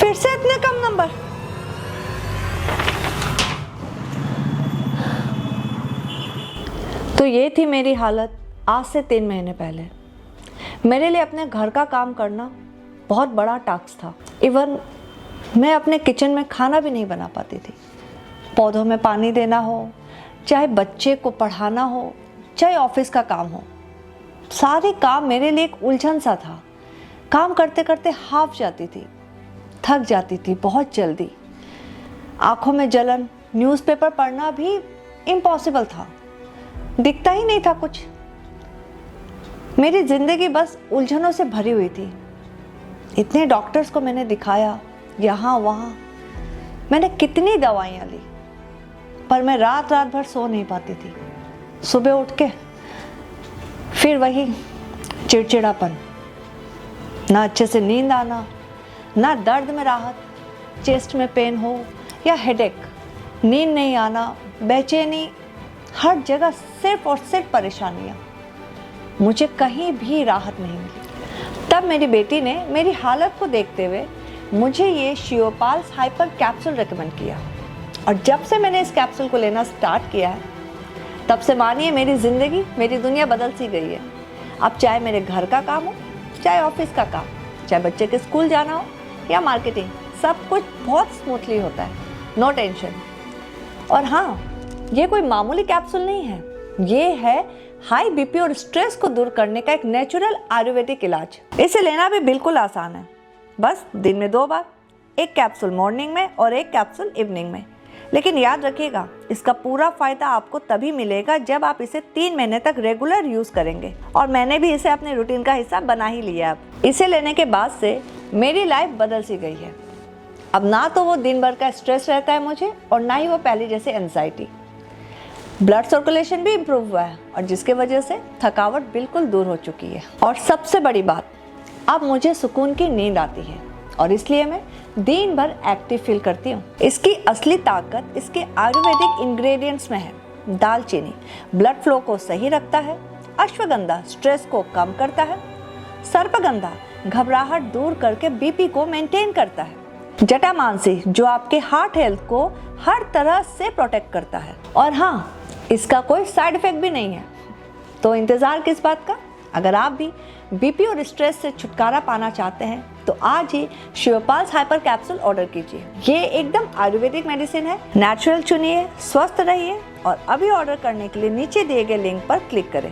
फिर से इतने कम नंबर। तो ये थी मेरी हालत आज से 3 महीने पहले। मेरे लिए अपने घर का काम करना बहुत बड़ा टास्क था। इवन मैं अपने किचन में खाना भी नहीं बना पाती थी। पौधों में पानी देना हो, चाहे बच्चे को पढ़ाना हो, चाहे ऑफिस का काम हो, सारे काम मेरे लिए एक उलझन सा था। काम करते करते हाफ जाती थी, थक जाती थी बहुत जल्दी। आंखों में जलन, न्यूज़पेपर पढ़ना भी इम्पॉसिबल था, दिखता ही नहीं था कुछ। मेरी जिंदगी बस उलझनों से भरी हुई थी। इतने डॉक्टर्स को मैंने दिखाया, यहाँ वहाँ, मैंने कितनी दवाइयाँ ली, पर मैं रात रात भर सो नहीं पाती थी। सुबह उठ के फिर वही चिड़चिड़ापन, ना अच्छे से नींद आना, ना दर्द में राहत, चेस्ट में पेन हो या हेडेक, नींद नहीं आना, बेचैनी, हर जगह सिर्फ और सिर्फ परेशानियाँ। मुझे कहीं भी राहत नहीं मिली। तब मेरी बेटी ने मेरी हालत को देखते हुए मुझे ये शियोपाल्स हाइपर कैप्सूल रेकमेंड किया, और जब से मैंने इस कैप्सूल को लेना स्टार्ट किया है, तब से मानिए मेरी ज़िंदगी, मेरी दुनिया बदल सी गई है। अब चाहे मेरे घर का काम हो, चाहे ऑफिस का काम, चाहे बच्चे के स्कूल जाना हो या मार्केटिंग, सब कुछ बहुत स्मूथली होता है, नो टेंशन। और हाँ, ये कोई मामूली कैप्सूल नहीं है, ये है हाई बीपी और स्ट्रेस को दूर करने का एक नेचुरल आयुर्वेदिक इलाज। इसे लेना भी बिल्कुल आसान है, बस दिन में 2 बार, एक कैप्सूल मॉर्निंग में और एक कैप्सूल इवनिंग में। लेकिन याद रखिएगा, इसका पूरा फायदा आपको तभी मिलेगा जब आप इसे 3 महीने तक रेगुलर यूज करेंगे, और मैंने भी इसे अपने रूटीन का हिस्सा बना ही लिया। अब इसे लेने के बाद से मेरी लाइफ बदल सी गई है। अब ना तो वो दिन भर का स्ट्रेस रहता है मुझे, और ना ही वो पहले जैसे एंजाइटी। ब्लड सर्कुलेशन भी इम्प्रूव हुआ है, और जिसके वजह से थकावट बिल्कुल दूर हो चुकी है। और सबसे बड़ी बात, अब मुझे सुकून की नींद आती है, और इसलिए मैं दिन भर एक्टिव फील करती हूँ। इसकी असली ताकत इसके आयुर्वेदिक इंग्रेडिएंट्स में है। दालचीनी ब्लड फ्लो को सही रखता है, अश्वगंधा स्ट्रेस को कम करता है, सर्पगंधा घबराहट दूर करके बीपी को मेंटेन करता है, जटामांसी जो आपके हार्ट हेल्थ को हर तरह से प्रोटेक्ट करता है, और हाँ, इसका कोई साइड इफेक्ट भी नहीं है। तो इंतजार किस बात का? अगर आप भी बीपी और स्ट्रेस से छुटकारा पाना चाहते हैं तो आज ही शियोपाल्स हाइपर कैप्सूल ऑर्डर कीजिए। ये एकदम आयुर्वेदिक मेडिसिन है। नेचुरल चुनिए, स्वस्थ रहिए, और अभी ऑर्डर करने के लिए नीचे दिए गए लिंक पर क्लिक करें।